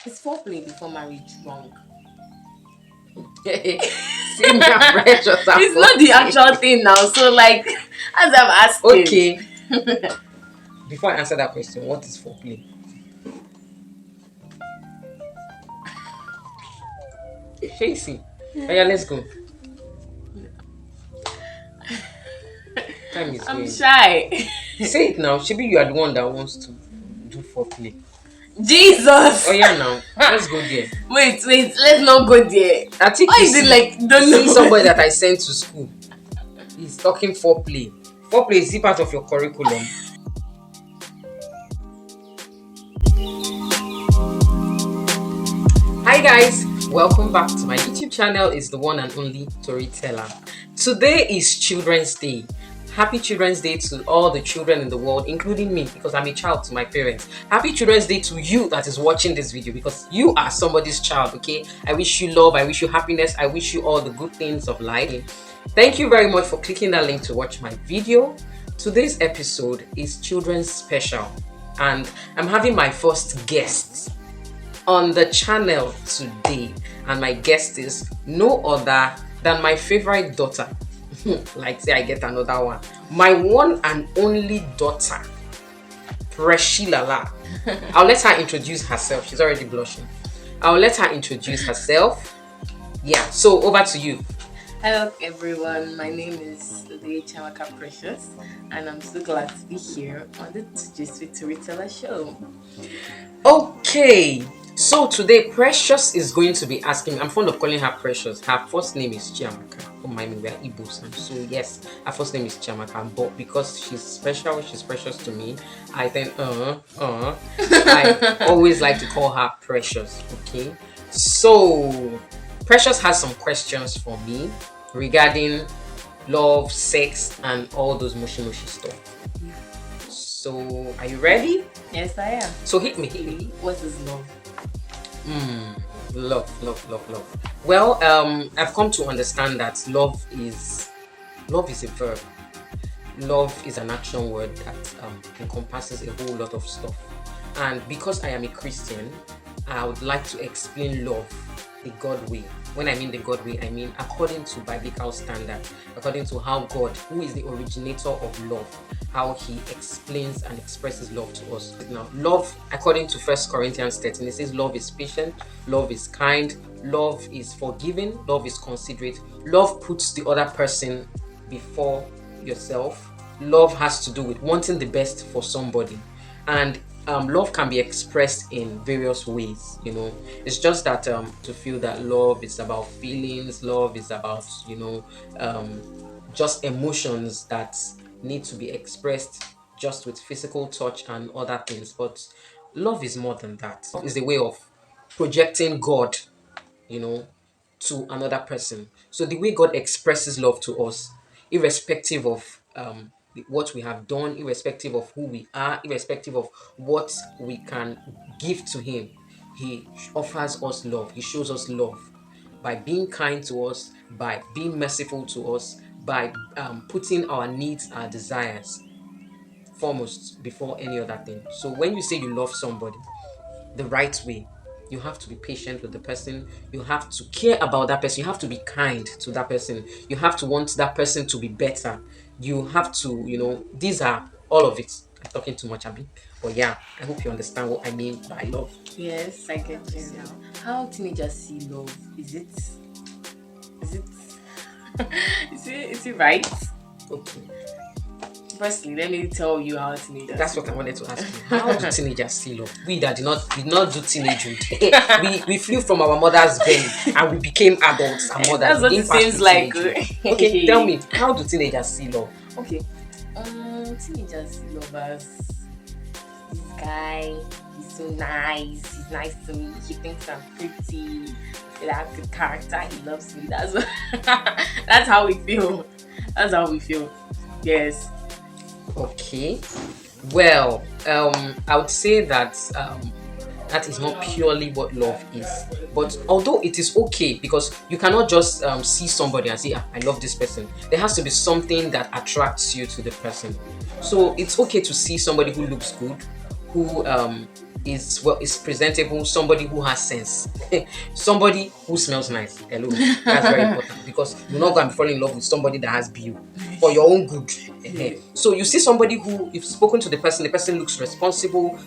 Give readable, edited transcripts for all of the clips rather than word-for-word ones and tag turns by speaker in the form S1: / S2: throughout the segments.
S1: Is foreplay before marriage wrong?
S2: See me precious and
S1: It's not the
S2: foreplay.
S1: actual thing now. So like, as I'm asking.
S2: Okay. Before I answer that question, what is foreplay? Tracy. Oh yeah, let's go. Time is
S1: I'm
S2: going.
S1: shy.
S2: Say it now. Maybe you are the one that wants to do foreplay. Oh
S1: Jesus.
S2: yeah, now let's go there.
S1: Wait, let's not go there.
S2: I think
S1: Why is it like
S2: you
S1: don't
S2: see somebody
S1: know?
S2: that I sent to school. He's talking foreplay. Foreplay is it part of your curriculum? Hi guys, welcome back to my YouTube channel. It's the one and only storyteller. Today is Children's Day. Happy Children's Day to all the children in the world, including me, because I'm a child to my parents. Happy Children's Day to you that is watching this video, because you are somebody's child, okay? I wish you love, I wish you happiness, I wish you all the good things of life. Thank you very much for clicking that link to watch my video. Today's episode is Children's Special, and I'm having my first guest on the channel today, and my guest is no other than my favorite daughter. Like say I get another one, my one and only daughter, Preshilala. I'll let her introduce herself. She's already blushing. I'll let her introduce herself. Yeah, so over to you.
S1: Hello everyone, my name is Udeh Precious, and I'm so glad to be here on the Just with Storyteller show.
S2: Okay, so today Precious is going to be asking me. I'm fond of calling her Precious. Her first name is Chiamaka. Don't mind me, we are Igbos. And so yes, her first name is Chiamaka, but because she's special, she's precious to me, I think I always like to call her Precious. Okay, so Precious has some questions for me regarding love, sex, and all those mushy mushy stuff. So are you ready?
S1: Yes, I am.
S2: So hit me.
S1: What is love?
S2: Love. Well, I've come to understand that love is a verb. Love is an action word that encompasses a whole lot of stuff. And because I am a Christian, I would like to explain love the God way. When I mean the God way, I mean according to biblical standard, according to how God, who is the originator of love, how he explains and expresses love to us. Now, love, according to 1 Corinthians 13, it says love is patient, love is kind, love is forgiving, love is considerate, love puts the other person before yourself. Love has to do with wanting the best for somebody, and love can be expressed in various ways. It's just that to feel that love is about feelings, love is about um, just emotions that need to be expressed just with physical touch and other things. But love is more than that. It's a way of projecting God, you know, to another person. So the way God expresses love to us, irrespective of what we have done, irrespective of who we are, irrespective of what we can give to Him, He offers us love. He shows us love by being kind to us, by being merciful to us, by putting our needs, our desires foremost before any other thing. So when you say you love somebody the right way, you have to be patient with the person, you have to care about that person, you have to be kind to that person, you have to want that person to be better, you have to, these are all of it. I'm talking too much, Abby, but yeah, I hope you understand what I mean by love.
S1: Yes, I get you now. How teenagers see love? Is it is it right?
S2: Okay,
S1: Firstly, let me tell you how teenagers.
S2: that's what I wanted to ask you. How do teenagers see love? We that did not do teenagehood. we flew from our mother's belly and we became adults and mothers.
S1: That's what
S2: We
S1: it
S2: didn't pass
S1: seems
S2: through
S1: like.
S2: teenagehood. Okay, tell me, how do teenagers see love?
S1: Okay. Teenagers see love as this guy. He's so nice. He's nice to me. He thinks I'm pretty. He has good character. He loves me. That's what, that's how we feel. That's how we feel. Yes.
S2: Okay. Well, I would say that that is not purely what love is. But although it is okay, because you cannot just see somebody and say, I love this person. There has to be something that attracts you to the person. So it's okay to see somebody who looks good, who is, well, is presentable, somebody who has sense, somebody who smells nice. Hello, that's very important, because you're not going to fall in love with somebody that has BU for your own good. So you see somebody who, you've spoken to the person looks responsible,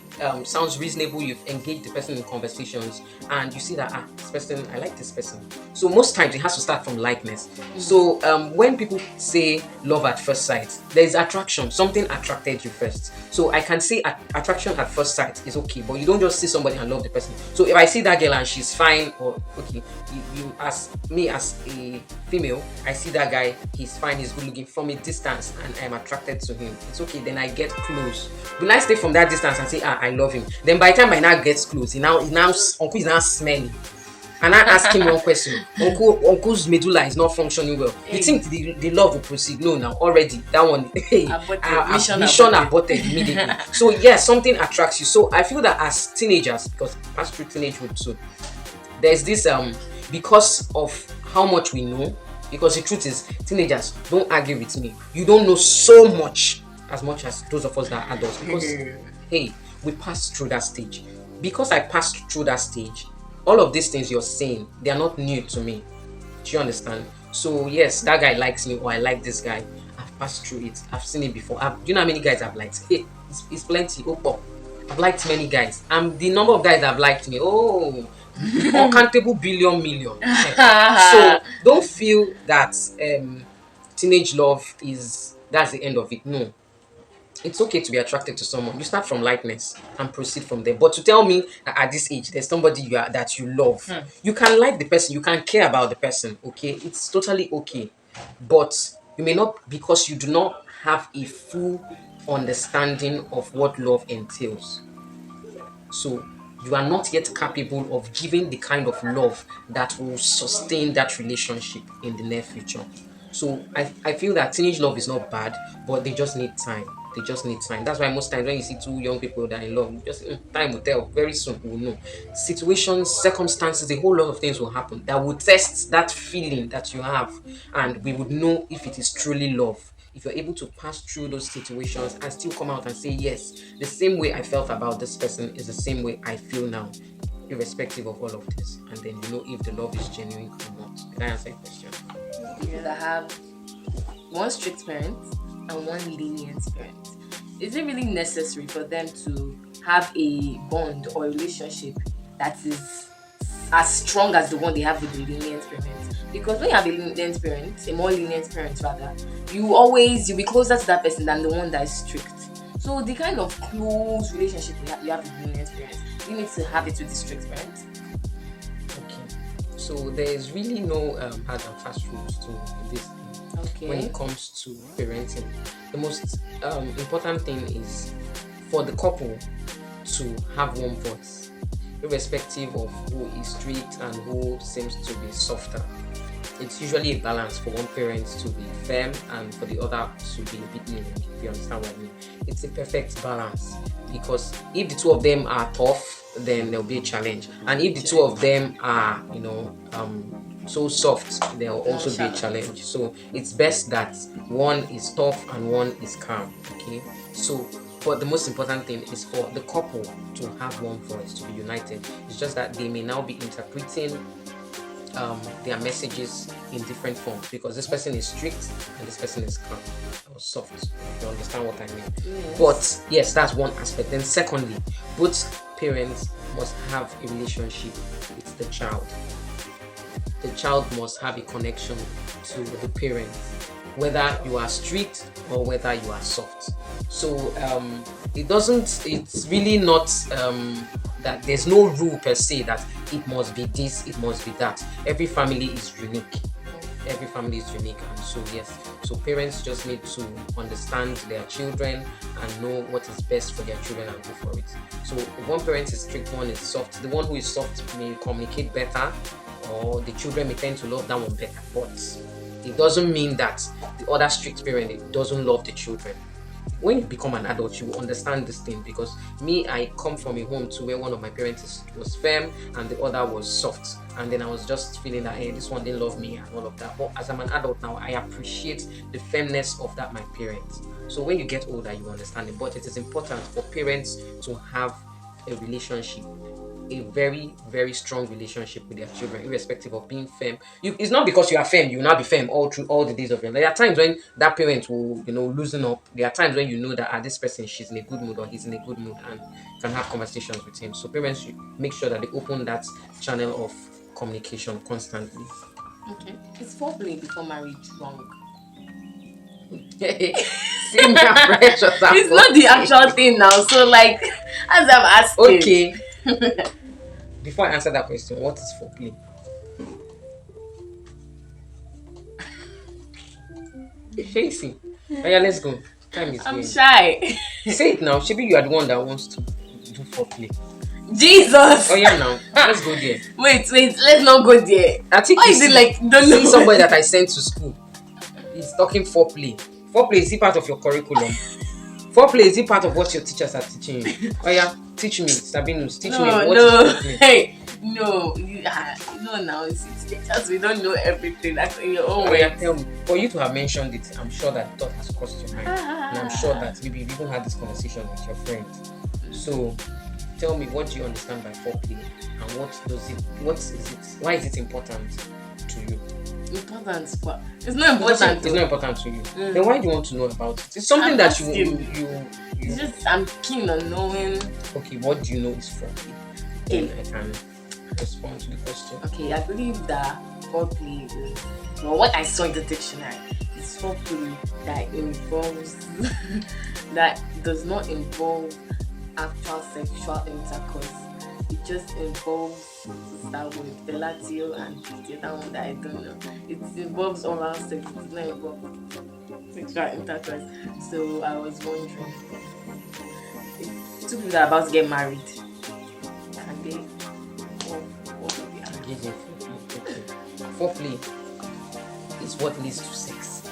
S2: sounds reasonable, you've engaged the person in conversations, and you see that, this person, I like this person. So most times it has to start from likeness. So when people say love at first sight, there's attraction, something attracted you first. So I can say attraction at first sight is okay, but you don't just see somebody and love the person. So if I see that girl and she's fine, or okay, you as me as a female, I see that guy, he's fine, he's good looking from a distance, and I'm attracted to him. It's okay, then I get close. Will I stay from that distance and say, I love him? Then by the time I now get close, uncle is now smelly. And I ask him one question. Uncle's medulla is not functioning well. You think the love will proceed? No, now already that one, mission aborted immediately. So yes, something attracts you. So I feel that as teenagers, because I passed through teenagehood too, there's this because of how much we know. Because the truth is, teenagers, don't argue with me. You don't know so much as those of us that are adults. Because hey, we passed through that stage. Because I passed through that stage, all of these things you're saying, they are not new to me. Do you understand? So yes, that guy likes me, or I like this guy. I've passed through it. I've seen it before. Do you know how many guys I've liked? Hey, it's plenty. I've liked many guys. The number of guys that have liked me, uncountable million. So don't feel that teenage love that's the end of it. No. It's okay to be attracted to someone. You start from likeness and proceed from there. But to tell me that at this age there's somebody that you love, you can like the person, you can care about the person, okay? It's totally okay. But you may not, because you do not have a full understanding of what love entails. So you are not yet capable of giving the kind of love that will sustain that relationship in the near future. So I feel that teenage love is not bad, but they just need time. They just need time. That's why most times when you see two young people that are in love, just time will tell. Very soon we'll know. Situations, circumstances, a whole lot of things will happen that will test that feeling that you have, and we would know if it is truly love. If you're able to pass through those situations and still come out and say, yes, the same way I felt about this person is the same way I feel now, irrespective of all of this, and then you know if the love is genuine or not. Can I answer your question?
S1: Because I have one strict parent and one lenient parent. Is it really necessary for them to have a bond or a relationship that is as strong as the one they have with the lenient parent? Because when you have a lenient parent, a more lenient parent rather, you'll be closer to that person than the one that is strict. So the kind of close relationship you have with the lenient parent, you need to have it with the strict parent.
S2: Okay. So there is really no hard and fast rules to this. Okay. When it comes to parenting, the most important thing is for the couple to have one voice, irrespective of who is strict and who seems to be softer. It's usually a balance for one parent to be firm and for the other to be a bit lenient, if you understand what I mean. It's a perfect balance, because if the two of them are tough, then there'll be a challenge. And if the two of them are, so soft, there'll also be a challenge. So it's best that one is tough and one is calm. Okay. So, but the most important thing is for the couple to have one voice, to be united. It's just that they may now be interpreting their messages in different forms, because this person is strict and this person is calm or soft. You understand what I mean? Yes. But yes, that's one aspect. Then secondly, both parents must have a relationship with the child. The child must have a connection to the parents, whether you are strict or whether you are soft. So it's really not that there's no rule per se that it must be this, it must be that. Every family is unique. And so yes, so parents just need to understand their children and know what is best for their children and go for it. So if one parent is strict, one is soft, the one who is soft may communicate better, or the children may tend to love that one better. But it doesn't mean that the other strict parent doesn't love the children. When you become an adult, you will understand this thing, because I come from a home to where one of my parents was firm and the other was soft, and then I was just feeling that, hey, this one didn't love me and all of that. But as I'm an adult now, I appreciate the firmness of that my parents. So when you get older, you understand it. But it is important for parents to have a relationship, a very, very strong relationship with their children, irrespective of being firm. It's not because you are firm, you will not be firm all through all the days of your life. There are times when that parent will, loosen up. There are times when you know that this person, she's in a good mood or he's in a good mood, and you can have conversations with him. So parents should make sure that they open that channel of communication constantly.
S1: Okay. Is foreplay before marriage wrong?
S2: See me pressure.
S1: It's not the actual thing now. So like, as I'm asking.
S2: Okay. Before I answer that question, what is foreplay? Facing. Oh yeah, let's go. Time is
S1: I'm
S2: going.
S1: shy.
S2: Say it now. Maybe you are the one that wants to do foreplay.
S1: Jesus.
S2: Oh yeah, now let's go there.
S1: Wait. Let's not go there.
S2: I think
S1: why is it like don't
S2: see
S1: know
S2: somebody that I sent to school. He's talking foreplay. Foreplay, is it part of your curriculum? Foreplay, is it part of what your teachers are teaching you? Oh yeah, teach me, Sabinus, teach me what is foreplay.
S1: Hey, no, now it's teachers. We don't know everything. That's in your own way.
S2: Yeah, tell me. For you to have mentioned it, I'm sure that thought has crossed your mind, and I'm sure that maybe you've even had this conversation with your friends. So, tell me, what do you understand by foreplay, and why is it important to you?
S1: Important, but it's not important.
S2: It's not important to you. Then why do you want to know about it? It's something that you.
S1: It's just I'm keen on knowing.
S2: Okay, what do you know is foreplay? Then I can respond to the question.
S1: Okay, I believe that foreplay is, well, what I saw in the dictionary is foreplay that involves that does not involve actual sexual intercourse. It just involves that with fellatio and the other one that I don't know. It involves oral sex. It does not involve sexual intercourse. So I was wondering, if two people are about to get married, can they? What would be
S2: engaging? Foreplay is what leads to sex.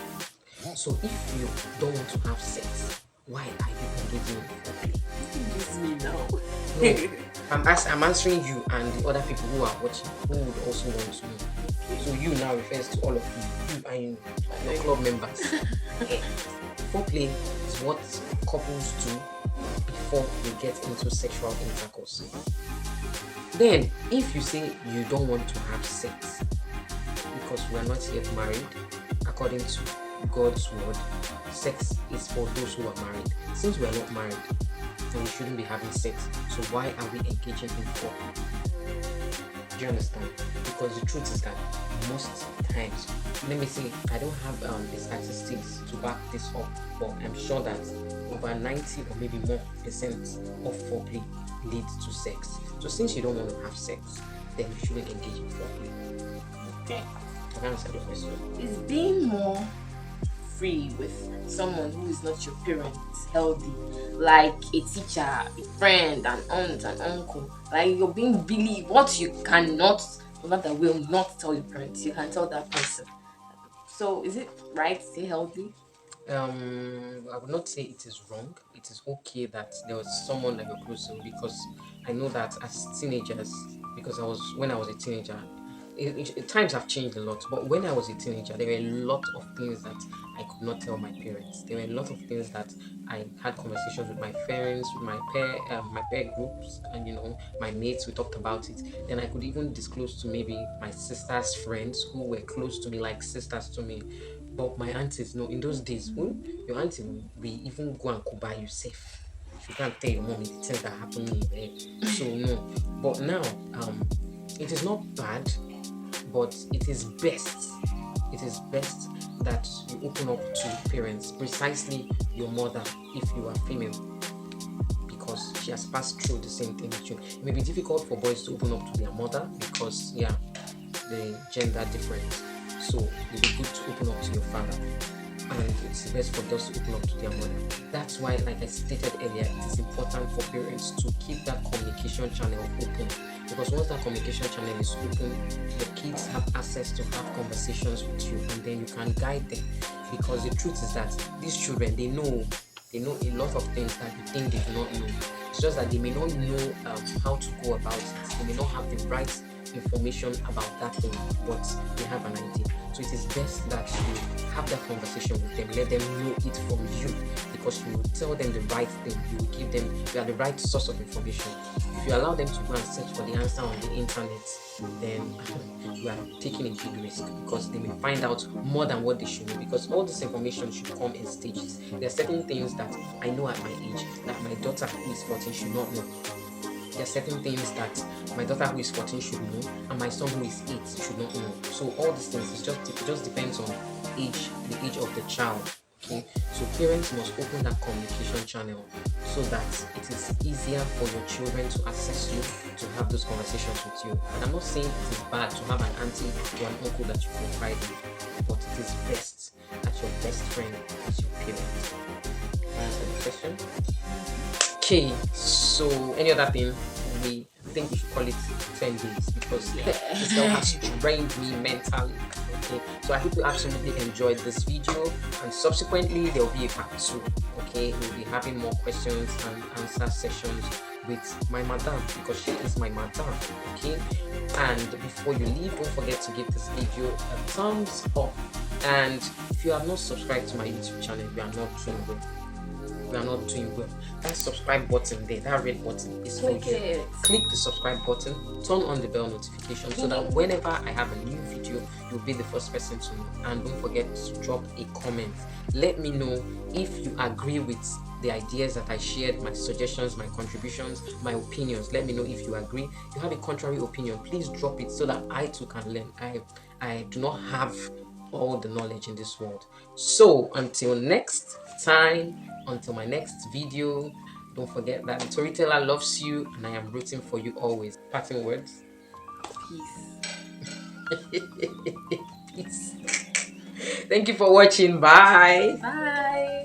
S2: So if you don't want to have sex, why are you engaging in foreplay?
S1: This me now.
S2: No. I'm answering you and the other people who are watching who would also want to know. So you now refers to all of you and your club members. Foreplay is what couples do before they get into sexual intercourse. Then, if you say you don't want to have sex because we are not yet married, according to God's word, sex is for those who are married. Since we are not married, then we shouldn't be having sex. So why are we engaging in foreplay? Do you understand? Because the truth is that most times, let me say, I don't have the statistics to back this up, but I'm sure that over 90 or maybe more percent of foreplay leads to sex. So since you don't want to have sex, then you shouldn't engage in foreplay.
S1: Okay.
S2: Can I answer your question?
S1: Is being more free with someone who is not your parent healthy? Like a teacher, a friend, an aunt, an uncle. Like you're being really what you cannot, not that will not tell your parents, you can tell that person. So is it right to stay healthy?
S2: I would not say it is wrong. It is okay that there was someone that you're close to, because I know that as teenagers, because when I was a teenager, times have changed a lot. But when I was a teenager, there were a lot of things that I could not tell my parents. There were a lot of things that I had conversations with my parents, with my peer groups, and my mates. We talked about it. Then I could even disclose to maybe my sister's friends who were close to me, like sisters to me. But my aunties, no, in those days, your auntie will even go and buy you safe. You can't tell your mommy the things that happen in your head. So no. But now, it is not bad, but it is best. It is best that you open up to parents, precisely your mother, if you are female, because she has passed through the same thing with you. It may be difficult for boys to open up to their mother because, the gender difference. So it will be good to open up to your father, and it's best for girls to open up to their mother. That's why, like I stated earlier, it is important for parents to keep that communication channel open, because once that communication channel is open, the kids have access to have conversations with you, and then you can guide them. Because the truth is that these children, they know a lot of things that you think they do not know. It's just that they may not know how to go about it. They may not have the right information about that thing, but they have an idea. So it is best that you have that conversation with them, let them know it from you, because you will tell them the right thing, you will give them, you are the right source of information. If you allow them to go and search for the answer on the internet, then you are taking a big risk, because they may find out more than what they should know, because all this information should come in stages. There are certain things that I know at my age that my daughter who is 14 should not know. There are certain things that my daughter who is 14 should know, and my son who is 8 should not know. So all these things, it just depends on the age of the child. Okay, so parents must open that communication channel so that it is easier for your children to access you, to have those conversations with you. And I'm not saying it is bad to have an auntie or an uncle that you confide in, but it is best that your best friend is your parent. Answer the question. Okay, so any other thing, we think we should call it 10 days, because this girl has drained me mentally. Okay, so I hope you absolutely enjoyed this video, and subsequently there will be a part 2. Okay, we'll be having more questions and answer sessions with my madam, because she is my madam. Okay, and before you leave, don't forget to give this video a thumbs up, and if you are not subscribed to my YouTube channel, you are not doing well. We are not doing well. That subscribe button there, that red button, is for you. Click the subscribe button, turn on the bell notification, so that whenever I have a new video, you'll be the first person to know. And don't forget to drop a comment. Let me know if you agree with the ideas that I shared, my suggestions, my contributions, my opinions. Let me know if you agree. If you have a contrary opinion, please drop it so that I too can learn. I do not have all the knowledge in this world. So until next time, until my next video, don't forget that the storyteller loves you, and I am rooting for you always. Parting words.
S1: Peace.
S2: Peace. Thank you for watching. Bye.
S1: Bye.